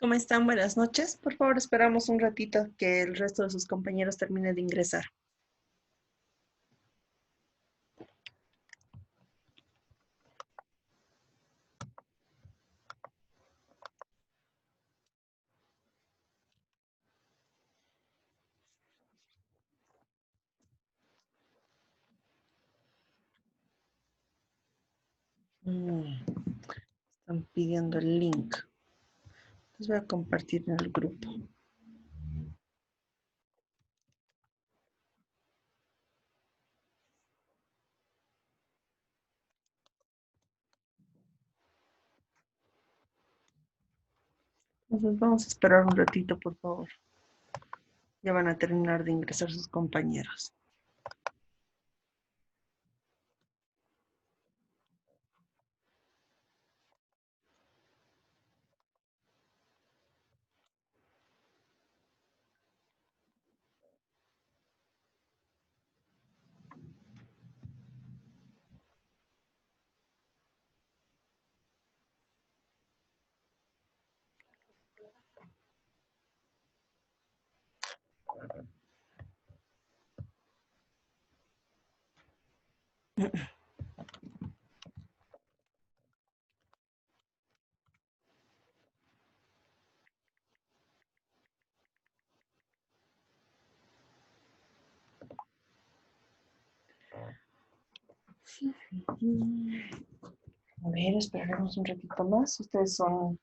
¿Cómo están? Buenas noches. Por favor, esperamos un ratito que el resto de sus compañeros termine de ingresar. Están pidiendo el link. Les voy a compartir en el grupo. Entonces vamos a esperar un ratito, por favor. Ya van a terminar de ingresar sus compañeros. A ver, esperaremos un ratito más. Ustedes son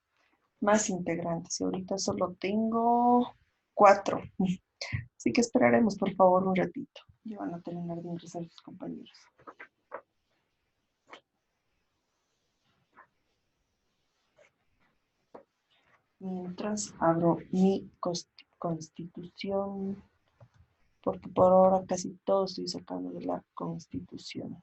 más integrantes y ahorita solo tengo 4. Así que esperaremos, por favor, un ratito. Ya van a terminar de ingresar sus compañeros. Mientras abro mi constitución, porque por ahora casi todo estoy sacando de la constitución.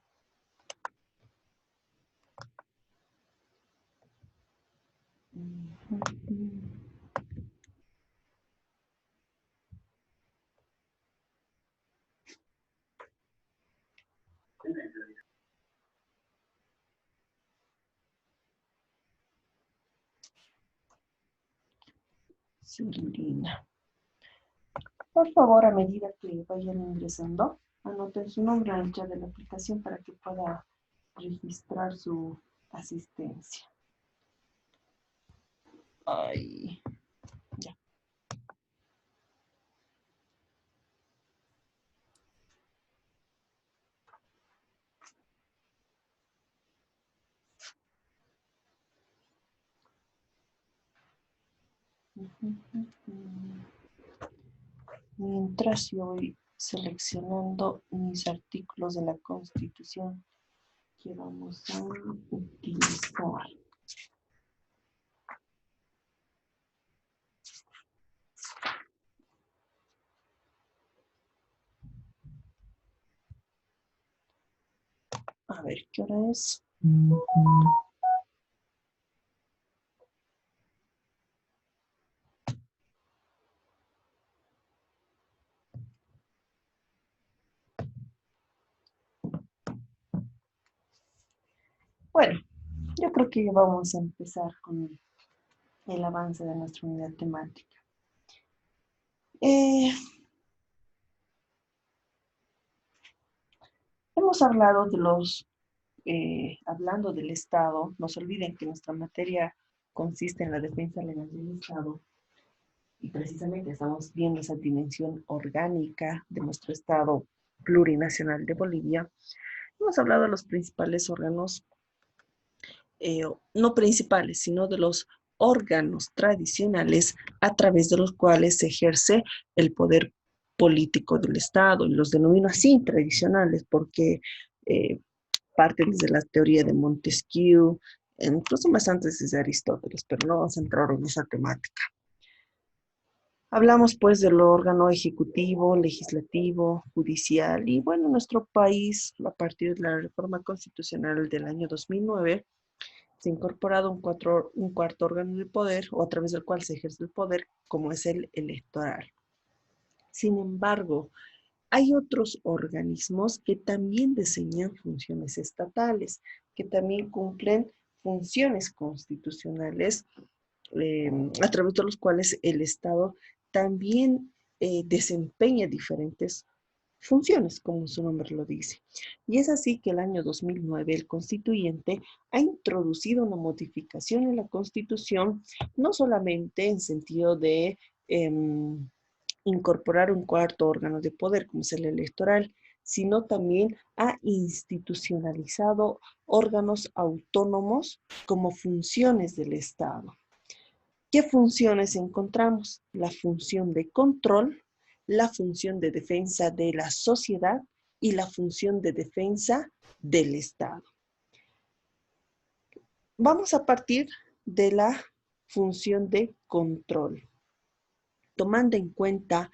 Silvina. Por favor, a medida que vayan ingresando, anoten su nombre en el chat de la aplicación para que pueda registrar su asistencia. Ay, ya. Mientras yo voy seleccionando mis artículos de la Constitución que vamos a utilizar. A ver, ¿qué hora es? Bueno, yo creo que vamos a empezar con el avance de nuestra unidad temática. Hemos hablado de hablando del Estado, no se olviden que nuestra materia consiste en la defensa legal del Estado y precisamente estamos viendo esa dimensión orgánica de nuestro Estado plurinacional de Bolivia. Hemos hablado de los principales órganos, no principales, sino de los órganos tradicionales a través de los cuales se ejerce el poder político del Estado, y los denomino así tradicionales porque eh, parten desde la teoría de Montesquieu, incluso más antes desde Aristóteles, pero no vamos a entrar en esa temática. Hablamos pues del órgano ejecutivo, legislativo, judicial y bueno, nuestro país, a partir de la reforma constitucional del año 2009, se ha incorporado un cuarto órgano de poder o a través del cual se ejerce el poder, como es el electoral. Sin embargo, hay otros organismos que también desempeñan funciones estatales, que también cumplen funciones constitucionales a través de los cuales el Estado también desempeña diferentes funciones, como su nombre lo dice. Y es así que el año 2009 el constituyente ha introducido una modificación en la Constitución, no solamente en sentido de incorporar un cuarto órgano de poder, como es el electoral, sino también ha institucionalizado órganos autónomos como funciones del Estado. ¿Qué funciones encontramos? La función de control, la función de defensa de la sociedad y la función de defensa del Estado. Vamos a partir de la función de control, tomando en cuenta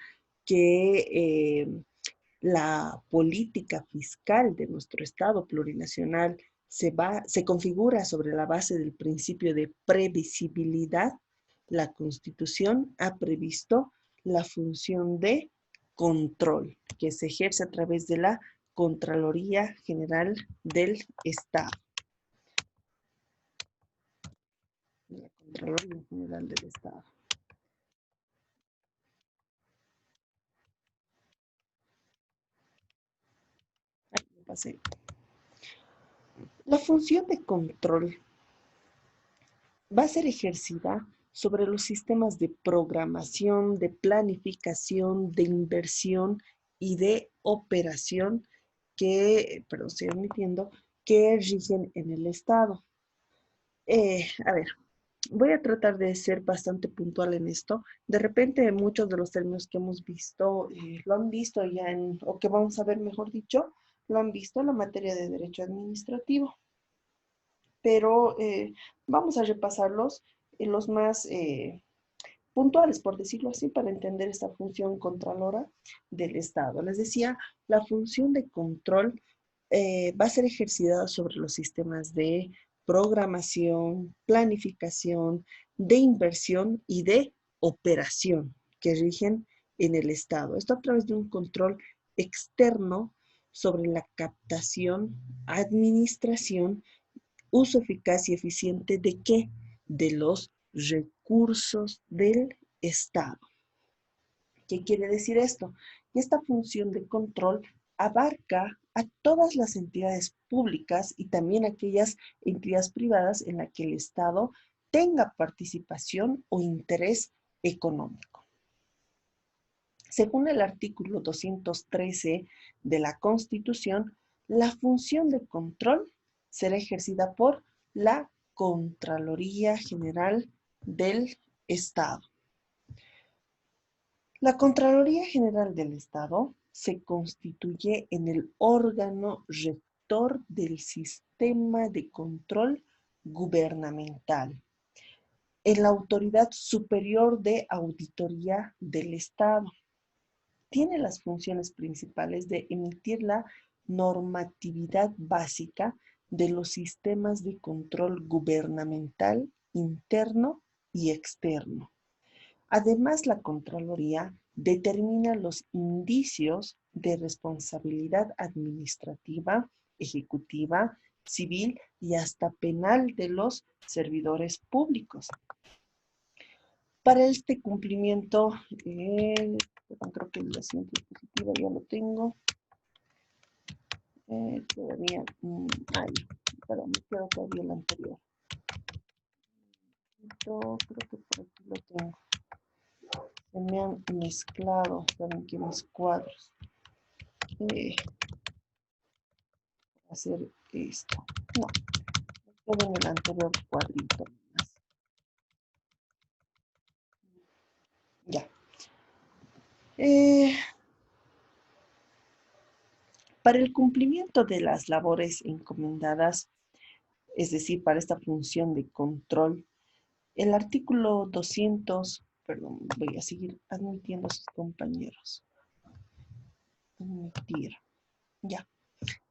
que la política fiscal de nuestro Estado plurinacional se configura sobre la base del principio de previsibilidad. La Constitución ha previsto la función de control que se ejerce a través de la Contraloría General del Estado. La Contraloría General del Estado. Ay, me pasé. La función de control va a ser ejercida sobre los sistemas de programación, de planificación, de inversión y de operación estoy omitiendo, que rigen en el Estado. A ver, voy a tratar de ser bastante puntual en esto. De repente, muchos de los términos que hemos visto, lo han visto ya o que vamos a ver, mejor dicho, lo han visto en la materia de derecho administrativo, pero vamos a repasarlos en los más puntuales, por decirlo así, para entender esta función controlora del Estado. Les decía, la función de control va a ser ejercida sobre los sistemas de programación, planificación, de inversión y de operación que rigen en el Estado. Esto a través de un control externo sobre la captación, administración, uso eficaz y eficiente de qué? De los recursos del Estado. ¿Qué quiere decir esto? Esta función de control abarca a todas las entidades públicas y también aquellas entidades privadas en las que el Estado tenga participación o interés económico. Según el artículo 213 de la Constitución, la función de control será ejercida por la Contraloría General del Estado. La Contraloría General del Estado se constituye en el órgano rector del sistema de control gubernamental, en la autoridad superior de auditoría del Estado. Tiene las funciones principales de emitir la normatividad básica de los sistemas de control gubernamental interno y externo. Además, la Contraloría determina los indicios de responsabilidad administrativa, ejecutiva, civil y hasta penal de los servidores públicos. Para este cumplimiento, creo que la siguiente diapositiva ya lo tengo. Todavía, pero me quedo todavía el anterior. Yo creo que por aquí lo tengo. Se me han mezclado, saben que mis cuadros. Hacer esto. No, me quedo en el anterior cuadrito. Ya. Para el cumplimiento de las labores encomendadas, es decir, para esta función de control, el artículo 200, perdón, voy a seguir admitiendo a sus compañeros. Admitir. Ya.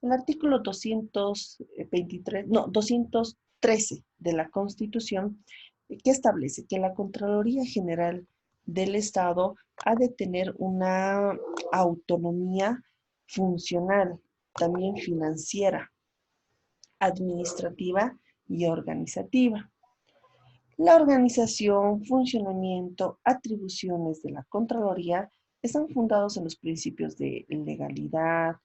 El artículo 213 de la Constitución, que establece que la Contraloría General del Estado ha de tener una autonomía funcional, también financiera, administrativa y organizativa. La organización, funcionamiento, atribuciones de la Contraloría están fundados en los principios de legalidad,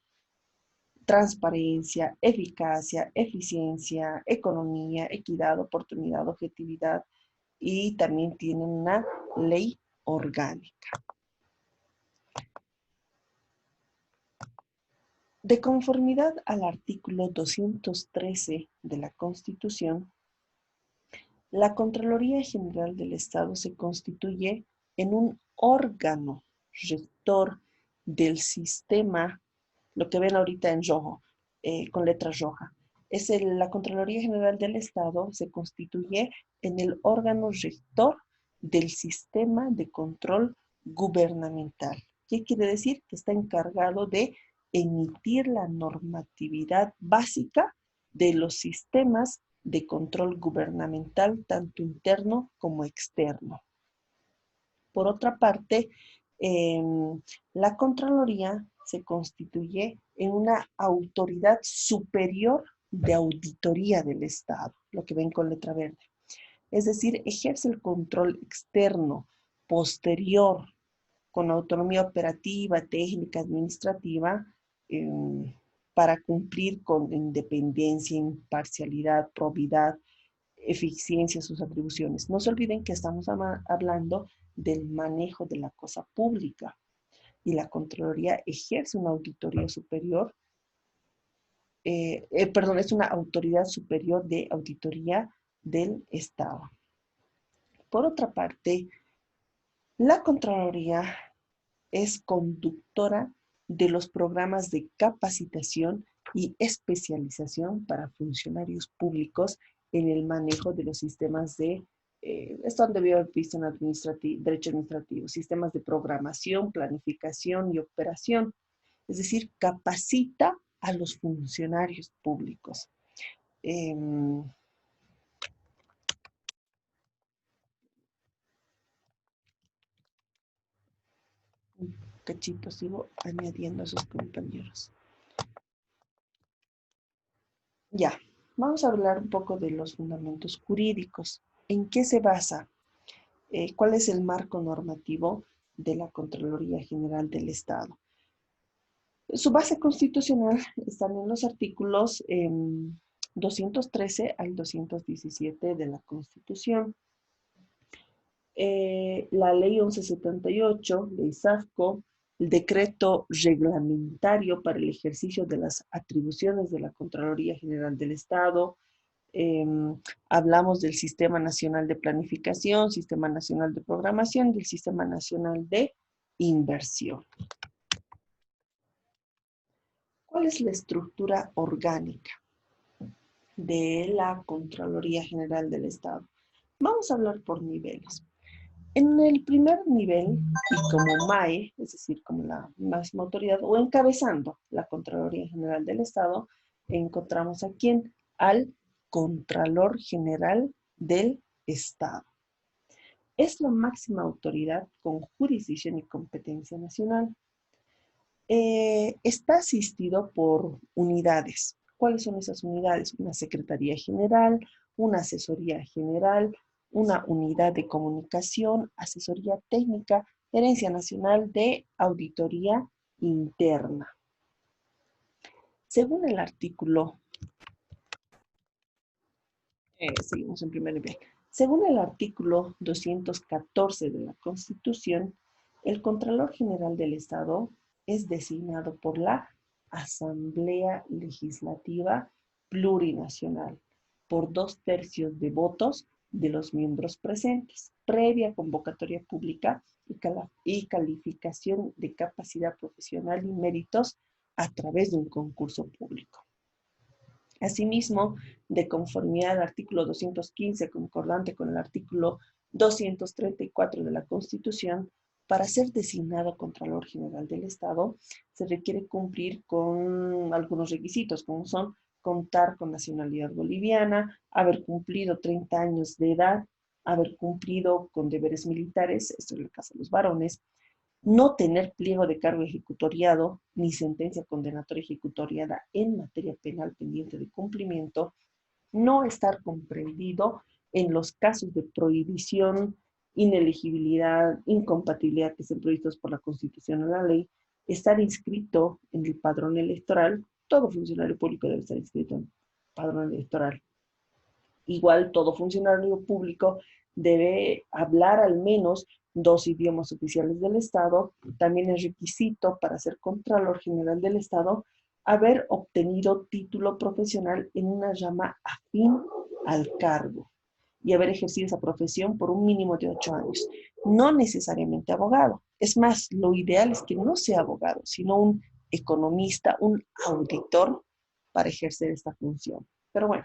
transparencia, eficacia, eficiencia, economía, equidad, oportunidad, objetividad y también tienen una ley orgánica. De conformidad al artículo 213 de la Constitución, la Contraloría General del Estado se constituye en un órgano rector del sistema, lo que ven ahorita en rojo, con letra roja. La Contraloría General del Estado se constituye en el órgano rector del sistema de control gubernamental. ¿Qué quiere decir? Que está encargado de emitir la normatividad básica de los sistemas de control gubernamental, tanto interno como externo. Por otra parte, eh, la Contraloría se constituye en una autoridad superior de auditoría del Estado, lo que ven con letra verde. Es decir, ejerce el control externo, posterior, con autonomía operativa, técnica, administrativa, eh, para cumplir con independencia, imparcialidad, probidad, eficiencia sus atribuciones. No se olviden que estamos hablando del manejo de la cosa pública y la Contraloría ejerce una auditoría superior, perdón, es una autoridad superior de auditoría del Estado. Por otra parte, la Contraloría es conductora de los programas de capacitación y especialización para funcionarios públicos en el manejo de los sistemas de, esto han debido haber visto en derecho administrativo, sistemas de programación, planificación y operación. Es decir, capacita a los funcionarios públicos. Un cachito, sigo añadiendo a sus compañeros. Ya, vamos a hablar un poco de los fundamentos jurídicos. ¿En qué se basa? ¿Cuál es el marco normativo de la Contraloría General del Estado? Su base constitucional están en los artículos 213 al 217 de la Constitución. La ley 1178, ley SAFCO, el decreto reglamentario para el ejercicio de las atribuciones de la Contraloría General del Estado. Hablamos del Sistema Nacional de Planificación, Sistema Nacional de Programación y el Sistema Nacional de Inversión. ¿Cuál es la estructura orgánica de la Contraloría General del Estado? Vamos a hablar por niveles. En el primer nivel, y como MAE, es decir, como la máxima autoridad, o encabezando la Contraloría General del Estado, encontramos a quién, al Contralor General del Estado. Es la máxima autoridad con jurisdicción y competencia nacional. Está asistido por unidades. ¿Cuáles son esas unidades? Una Secretaría General, una Asesoría General, una unidad de comunicación, asesoría técnica, Gerencia Nacional de Auditoría Interna. Según el artículo, seguimos en primer nivel. Según el artículo 214 de la Constitución, el Contralor General del Estado es designado por la Asamblea Legislativa Plurinacional por 2/3 de votos de los miembros presentes, previa convocatoria pública y calificación de capacidad profesional y méritos a través de un concurso público. Asimismo, de conformidad al artículo 215, concordante con el artículo 234 de la Constitución, para ser designado Contralor General del Estado, se requiere cumplir con algunos requisitos, como son contar con nacionalidad boliviana, haber cumplido 30 años de edad, haber cumplido con deberes militares, esto es el caso de los varones, no tener pliego de cargo ejecutoriado ni sentencia condenatoria ejecutoriada en materia penal pendiente de cumplimiento, no estar comprendido en los casos de prohibición, inelegibilidad, incompatibilidad que estén previstos por la Constitución o la ley, estar inscrito en el padrón electoral. Todo funcionario público debe estar inscrito en el padrón electoral. Igual todo funcionario público debe hablar al menos 2 idiomas oficiales del Estado. También es requisito para ser Contralor General del Estado haber obtenido título profesional en una rama afín al cargo y haber ejercido esa profesión por un mínimo de 8 años. No necesariamente abogado. Es más, lo ideal es que no sea abogado, sino un economista, un auditor para ejercer esta función. Pero bueno,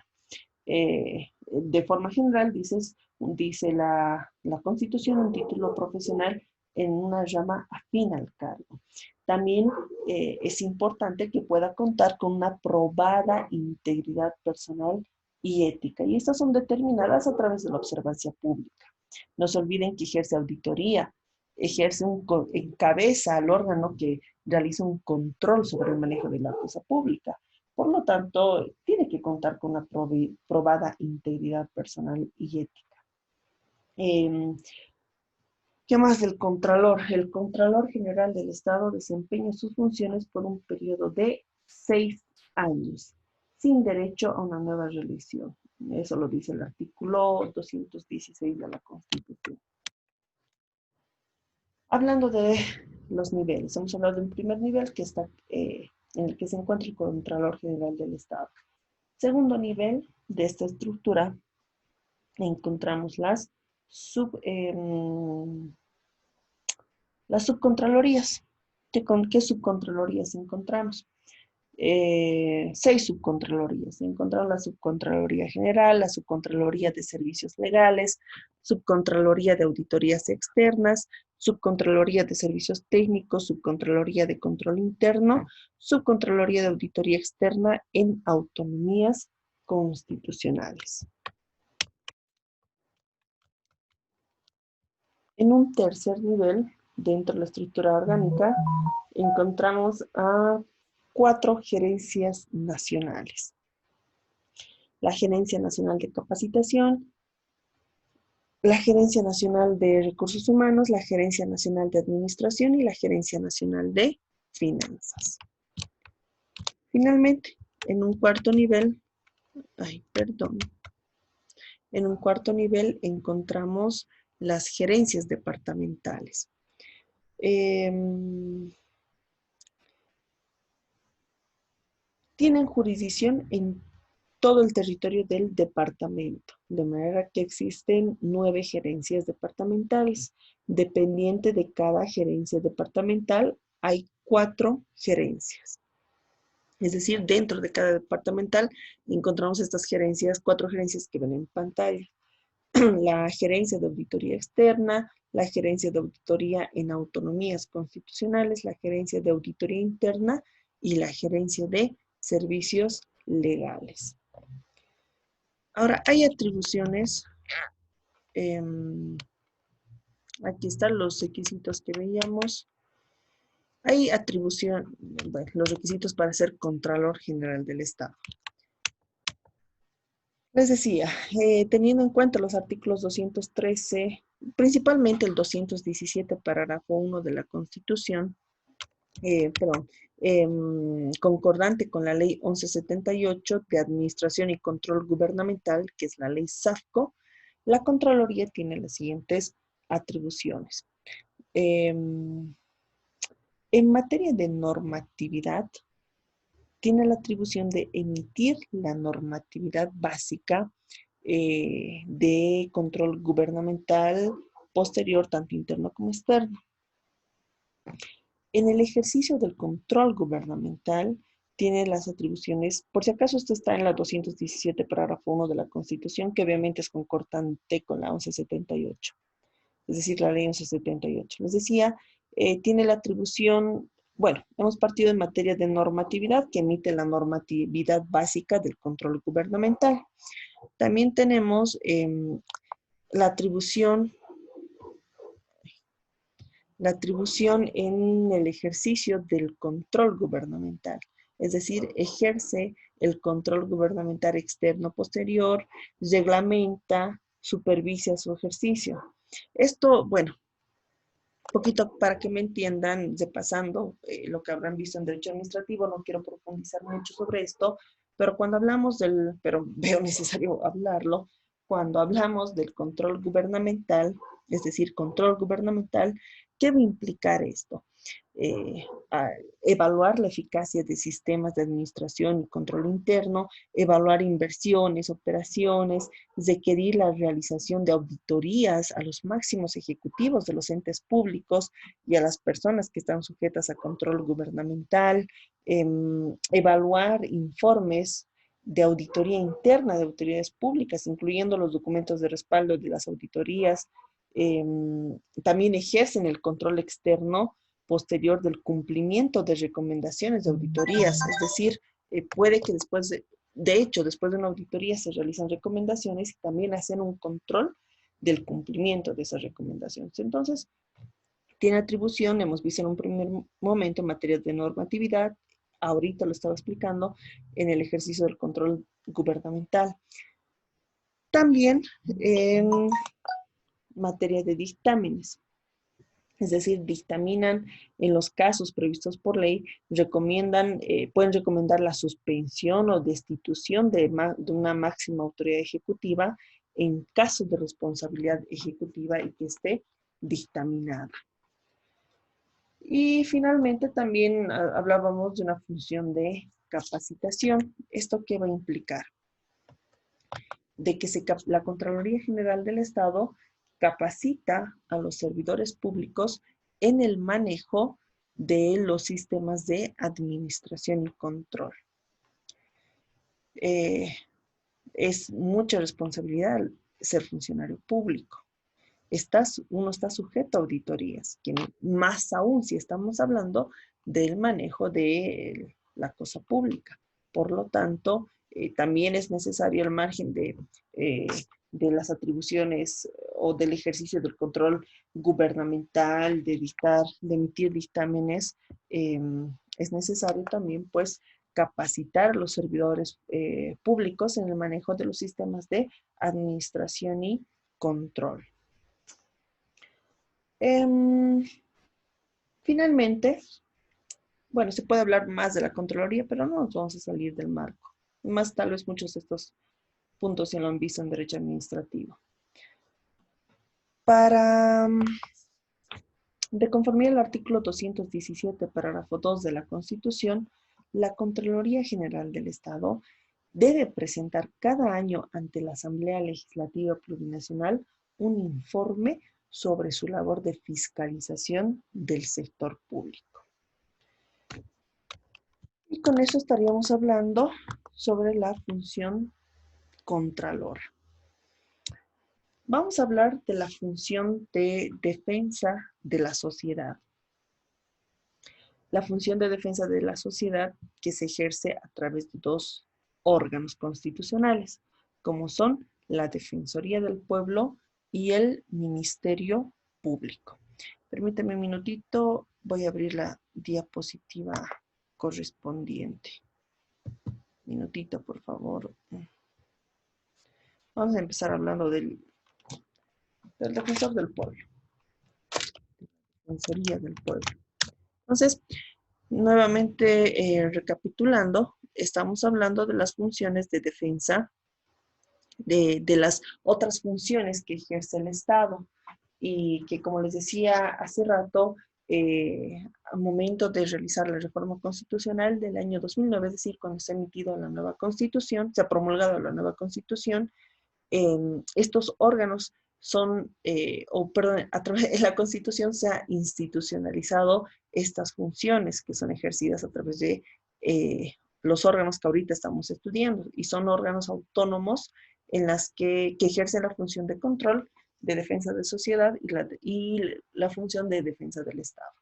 de forma general, dice la Constitución, un título profesional en una rama afín al cargo. También es importante que pueda contar con una probada integridad personal y ética. Y estas son determinadas a través de la observancia pública. No se olviden que ejerce auditoría, encabeza al órgano que realiza un control sobre el manejo de la cosa pública. Por lo tanto, tiene que contar con una probada integridad personal y ética. ¿Qué más del Contralor? El Contralor General del Estado desempeña sus funciones por un periodo de 6 años, sin derecho a una nueva reelección. Eso lo dice el artículo 216 de la Constitución. Hablando de los niveles, hemos hablado de un primer nivel que está, en el que se encuentra el Contralor General del Estado. Segundo nivel de esta estructura, encontramos las subcontralorías. ¿Qué subcontralorías encontramos? 6 subcontralorías. Encontramos la Subcontraloría General, la Subcontraloría de Servicios Legales, Subcontraloría de Auditorías Externas, Subcontraloría de Servicios Técnicos, Subcontraloría de Control Interno, Subcontraloría de Auditoría Externa en autonomías constitucionales. En un tercer nivel, dentro de la estructura orgánica, encontramos a 4 gerencias nacionales. La Gerencia Nacional de Capacitación, la Gerencia Nacional de Recursos Humanos, la Gerencia Nacional de Administración y la Gerencia Nacional de Finanzas. Finalmente, en un cuarto nivel, encontramos las gerencias departamentales. Tienen jurisdicción en todo el territorio del departamento, de manera que existen 9 gerencias departamentales. Dependiente de cada gerencia departamental, hay 4 gerencias. Es decir, dentro de cada departamental encontramos estas gerencias, 4 gerencias que ven en pantalla. La gerencia de auditoría externa, la gerencia de auditoría en autonomías constitucionales, la gerencia de auditoría interna y la gerencia de servicios legales. Ahora, hay atribuciones. Aquí están los requisitos que veíamos. Hay atribución, bueno, los requisitos para ser Contralor General del Estado. Les decía, teniendo en cuenta los artículos 213, principalmente el 217, parágrafo 1 de la Constitución, concordante con la ley 1178 de Administración y Control Gubernamental, que es la ley SAFCO, la Contraloría tiene las siguientes atribuciones. En materia de normatividad, tiene la atribución de emitir la normatividad básica de control gubernamental posterior, tanto interno como externo. En el ejercicio del control gubernamental, tiene las atribuciones, por si acaso esto está en la 217, parágrafo 1 de la Constitución, que obviamente es concordante con la 1178, es decir, la ley 1178. Les decía, tiene la atribución, bueno, hemos partido en materia de normatividad, que emite la normatividad básica del control gubernamental. También tenemos la atribución en el ejercicio del control gubernamental, es decir, ejerce el control gubernamental externo posterior, reglamenta, supervisa su ejercicio. Esto, bueno, poquito para que me entiendan, de pasando lo que habrán visto en derecho administrativo, no quiero profundizar mucho sobre esto, pero cuando hablamos pero veo necesario hablarlo, cuando hablamos del control gubernamental, es decir, control gubernamental, ¿qué va a implicar esto? A evaluar la eficacia de sistemas de administración y control interno, evaluar inversiones, operaciones, requerir la realización de auditorías a los máximos ejecutivos de los entes públicos y a las personas que están sujetas a control gubernamental, evaluar informes de auditoría interna de autoridades públicas, incluyendo los documentos de respaldo de las auditorías. También ejercen el control externo posterior del cumplimiento de recomendaciones de auditorías, es decir, puede que de hecho, después de una auditoría se realizan recomendaciones y también hacen un control del cumplimiento de esas recomendaciones. Entonces, tiene atribución, hemos visto en un primer momento en materia de normatividad, ahorita lo estaba explicando, en el ejercicio del control gubernamental. También en materia de dictámenes. Es decir, dictaminan en los casos previstos por ley, pueden recomendar la suspensión o destitución de una máxima autoridad ejecutiva en casos de responsabilidad ejecutiva y que esté dictaminada. Y finalmente también hablábamos de una función de capacitación. ¿Esto qué va a implicar? De que la Contraloría General del Estado capacita a los servidores públicos en el manejo de los sistemas de administración y control. Es mucha responsabilidad ser funcionario público. Uno está sujeto a auditorías, más aún si estamos hablando del manejo de la cosa pública. Por lo tanto, también es necesario al margen de las atribuciones o del ejercicio del control gubernamental, de emitir dictámenes, es necesario también, pues, capacitar a los servidores públicos en el manejo de los sistemas de administración y control. Finalmente, bueno, se puede hablar más de la Contraloría, pero no nos vamos a salir del marco. Más tal vez muchos de estos puntos ya lo han visto en derecho administrativo. De conformidad al artículo 217, parágrafo 2 de la Constitución, la Contraloría General del Estado debe presentar cada año ante la Asamblea Legislativa Plurinacional un informe sobre su labor de fiscalización del sector público. Y con eso estaríamos hablando sobre la función contralora. Vamos a hablar de la función de defensa de la sociedad. La función de defensa de la sociedad que se ejerce a través de dos órganos constitucionales, como son la Defensoría del Pueblo y el Ministerio Público. Permítame un minutito, voy a abrir la diapositiva correspondiente. Minutito, por favor. Vamos a empezar hablando del defensor del pueblo. Defensoría del pueblo. Entonces, nuevamente recapitulando, estamos hablando de las funciones de defensa, de las otras funciones que ejerce el Estado y que, como les decía hace rato, al momento de realizar la reforma constitucional del año 2009, es decir, cuando se ha emitido la nueva constitución, se ha promulgado la nueva constitución, estos órganos a través de la Constitución se ha institucionalizado estas funciones que son ejercidas a través de los órganos que ahorita estamos estudiando y son órganos autónomos en las que ejercen la función de control, de defensa de sociedad y la función de defensa del Estado.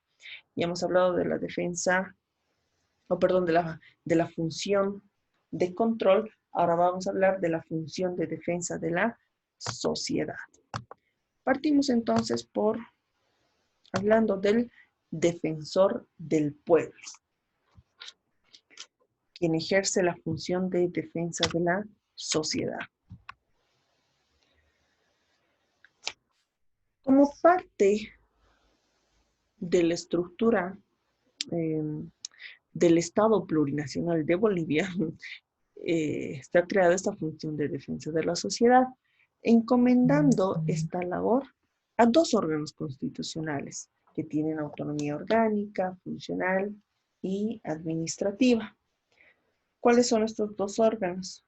Ya hemos hablado de la defensa, de la función de control. Ahora vamos a hablar de la función de defensa de la sociedad. Partimos entonces hablando del defensor del pueblo, quien ejerce la función de defensa de la sociedad. Como parte de la estructura eh, del Estado Plurinacional de Bolivia, está creada esta función de defensa de la sociedad, encomendando esta labor a dos órganos constitucionales que tienen autonomía orgánica, funcional y administrativa. ¿Cuáles son estos dos órganos?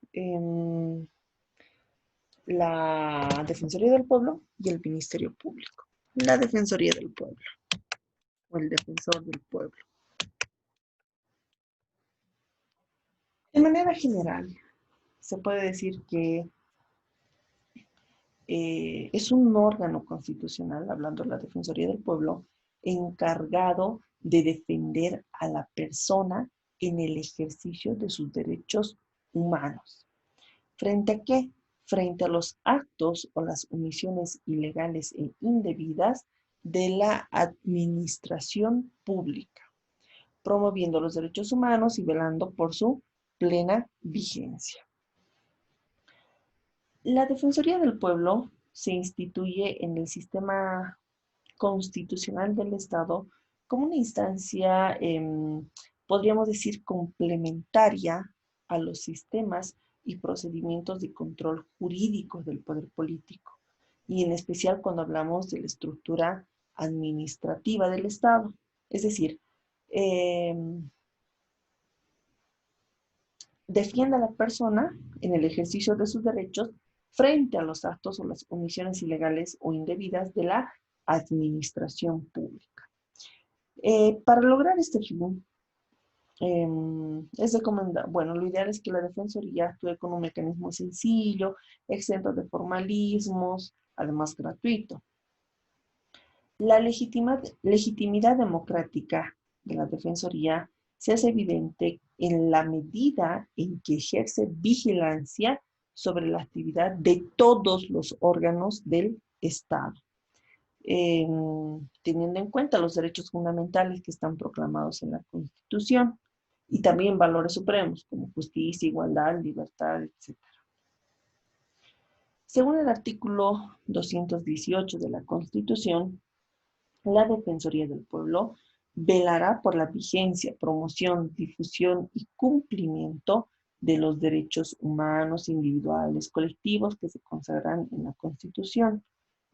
La Defensoría del Pueblo y el Ministerio Público. La Defensoría del Pueblo o el Defensor del Pueblo. De manera general, se puede decir que es un órgano constitucional, hablando de la Defensoría del Pueblo, encargado de defender a la persona en el ejercicio de sus derechos humanos. ¿Frente a qué? Frente a los actos o las omisiones ilegales e indebidas de la administración pública, promoviendo los derechos humanos y velando por su plena vigencia. La Defensoría del Pueblo se instituye en el sistema constitucional del Estado como una instancia, podríamos decir, complementaria a los sistemas y procedimientos de control jurídico del poder político, y en especial cuando hablamos de la estructura administrativa del Estado. Es decir, defiende a la persona en el ejercicio de sus derechos frente a los actos o las omisiones ilegales o indebidas de la administración pública. Para lograr este fin, es recomendable, bueno, lo ideal es que la Defensoría actúe con un mecanismo sencillo, exento de formalismos, además gratuito. La legitimidad democrática de la Defensoría se hace evidente en la medida en que ejerce vigilancia sobre la actividad de todos los órganos del Estado, teniendo en cuenta los derechos fundamentales que están proclamados en la Constitución y también valores supremos como justicia, igualdad, libertad, etc. Según el artículo 218 de la Constitución, la Defensoría del Pueblo velará por la vigencia, promoción, difusión y cumplimiento de los derechos humanos, individuales, colectivos que se consagran en la Constitución,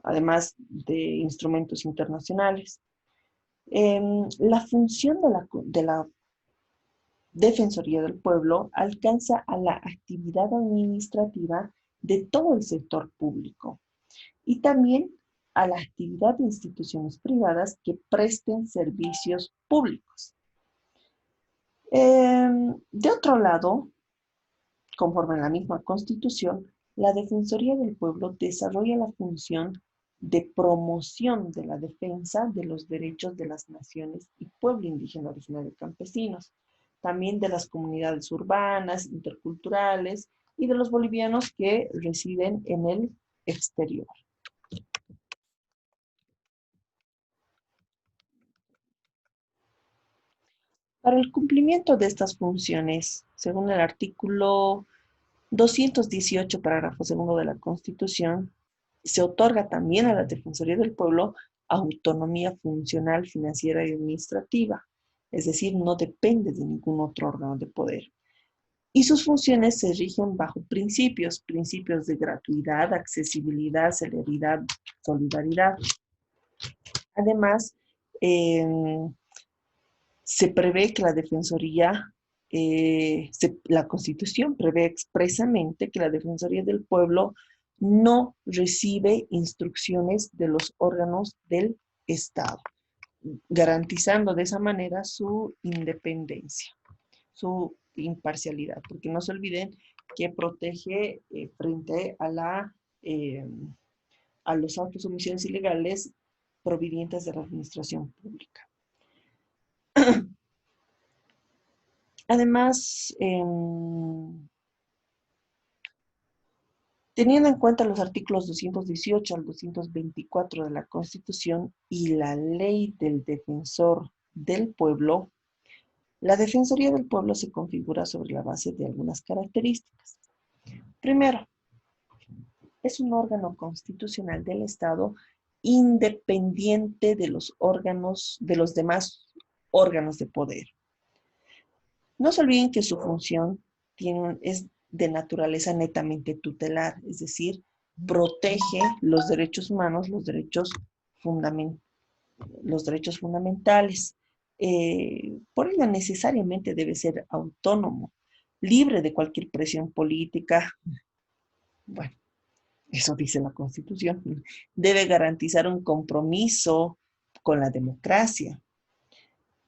además de instrumentos internacionales. La función de la Defensoría del Pueblo alcanza a la actividad administrativa de todo el sector público y también a la actividad de instituciones privadas que presten servicios públicos. De otro lado, conforme a la misma Constitución, la Defensoría del Pueblo desarrolla la función de promoción de la defensa de los derechos de las naciones y pueblo indígena originario campesinos, también de las comunidades urbanas, interculturales y de los bolivianos que residen en el exterior. Para el cumplimiento de estas funciones, según el artículo 218, parágrafo segundo de la Constitución, se otorga también a la Defensoría del Pueblo autonomía funcional, financiera y administrativa, es decir, no depende de ningún otro órgano de poder. Y sus funciones se rigen bajo principios de gratuidad, accesibilidad, celeridad, solidaridad. Además, se prevé que la Defensoría, la Constitución prevé expresamente que la Defensoría del Pueblo no recibe instrucciones de los órganos del Estado, garantizando de esa manera su independencia, su imparcialidad, porque no se olviden que protege frente a los actos o omisiones ilegales provenientes de la administración pública. Además, teniendo en cuenta los artículos 218 al 224 de la Constitución y la Ley del Defensor del Pueblo, la Defensoría del Pueblo se configura sobre la base de algunas características. Primero, es un órgano constitucional del Estado independiente de los órganos, de los demás órganos de poder. No se olviden que su función es de naturaleza netamente tutelar, es decir, protege los derechos humanos, los derechos fundamentales. Por ello, necesariamente debe ser autónomo, libre de cualquier presión política. Bueno, eso dice la Constitución. Debe garantizar un compromiso con la democracia.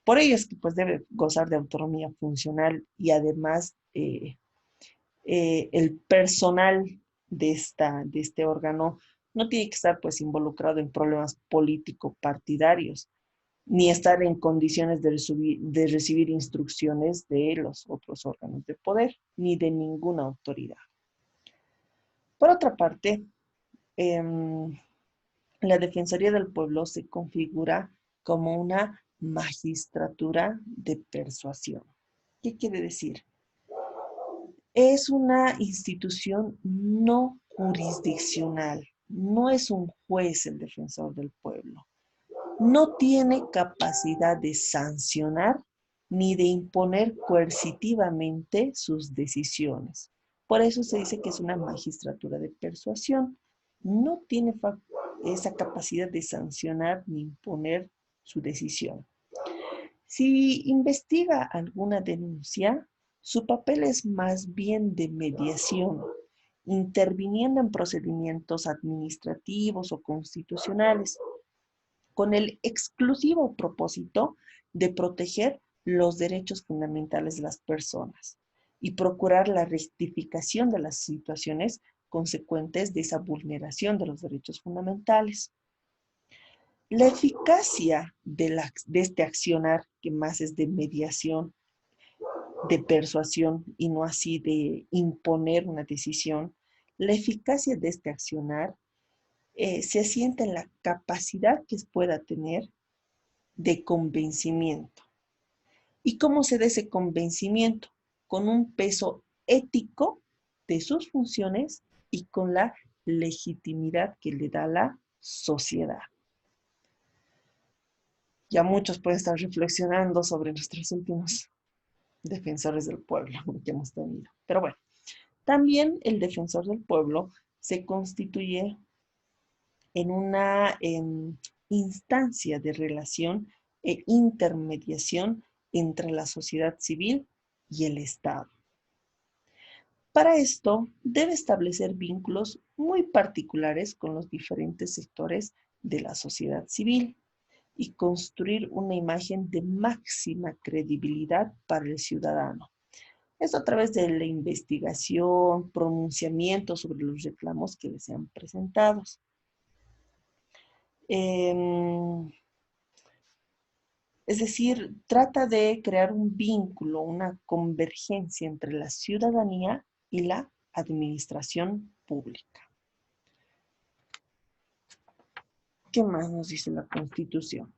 Por ello es que pues, debe gozar de autonomía funcional y además el personal de este órgano no tiene que estar pues involucrado en problemas político-partidarios, ni estar en condiciones de recibir instrucciones de los otros órganos de poder, ni de ninguna autoridad. Por otra parte, la Defensoría del Pueblo se configura como una magistratura de persuasión. ¿Qué quiere decir? Es una institución no jurisdiccional, no es un juez el defensor del pueblo. No tiene capacidad de sancionar ni de imponer coercitivamente sus decisiones. Por eso se dice que es una magistratura de persuasión. No tiene esa capacidad de sancionar ni imponer su decisión. Si investiga alguna denuncia, su papel es más bien de mediación, interviniendo en procedimientos administrativos o constitucionales, con el exclusivo propósito de proteger los derechos fundamentales de las personas y procurar la rectificación de las situaciones consecuentes de esa vulneración de los derechos fundamentales. La eficacia de este accionar, que más es de mediación, de persuasión y no así de imponer una decisión, la eficacia de este accionar se asienta en la capacidad que pueda tener de convencimiento. ¿Y cómo se da ese convencimiento? Con un peso ético de sus funciones y con la legitimidad que le da la sociedad. Ya muchos pueden estar reflexionando sobre nuestros últimos defensores del pueblo que hemos tenido. Pero bueno, también el defensor del pueblo se constituye en una instancia de relación e intermediación entre la sociedad civil y el Estado. Para esto, debe establecer vínculos muy particulares con los diferentes sectores de la sociedad civil y construir una imagen de máxima credibilidad para el ciudadano. Esto a través de la investigación, pronunciamiento sobre los reclamos que les sean presentados. Es decir, trata de crear un vínculo, una convergencia entre la ciudadanía y la administración pública. ¿Qué más nos dice la Constitución?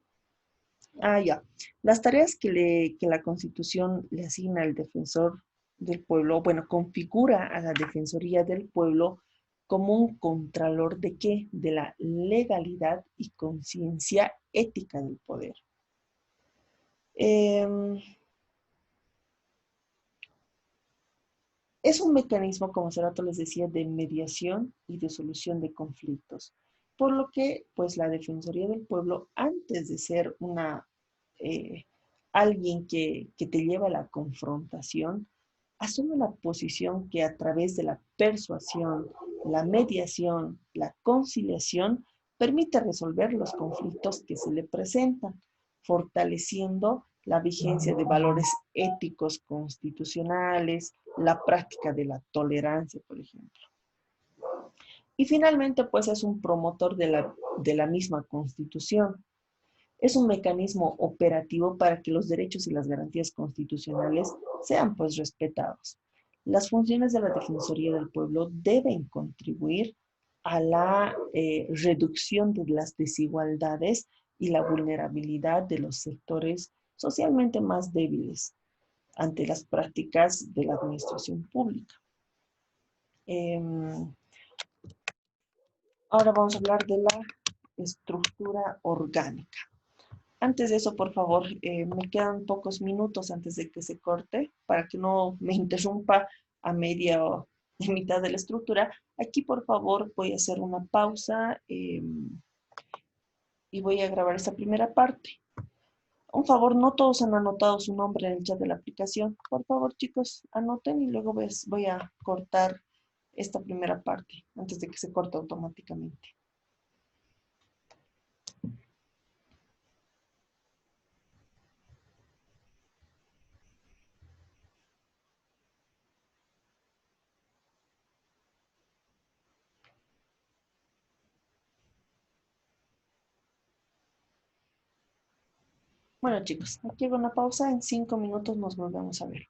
Ya. Las tareas que la Constitución le asigna al defensor del pueblo, bueno, configura a la Defensoría del Pueblo como un contralor de qué? De la legalidad y conciencia ética del poder. Es un mecanismo, como hace rato les decía, de mediación y de solución de conflictos. Por lo que, pues, la Defensoría del Pueblo, antes de ser alguien que te lleva a la confrontación, asume la posición que a través de la persuasión, la mediación, la conciliación, permite resolver los conflictos que se le presentan, fortaleciendo la vigencia de valores éticos constitucionales, la práctica de la tolerancia, por ejemplo. Y finalmente, pues es un promotor de la misma Constitución. Es un mecanismo operativo para que los derechos y las garantías constitucionales sean pues respetados. Las funciones de la Defensoría del Pueblo deben contribuir a la reducción de las desigualdades y la vulnerabilidad de los sectores socialmente más débiles ante las prácticas de la administración pública. Ahora vamos a hablar de la estructura orgánica. Antes de eso, por favor, me quedan pocos minutos antes de que se corte para que no me interrumpa a media o en mitad de la estructura. Aquí, por favor, voy a hacer una pausa y voy a grabar esta primera parte. Un favor, no todos han anotado su nombre en el chat de la aplicación. Por favor, chicos, anoten y luego voy a cortar esta primera parte antes de que se corte automáticamente. Bueno, chicos, aquí hago una pausa. En 5 minutos nos volvemos a ver.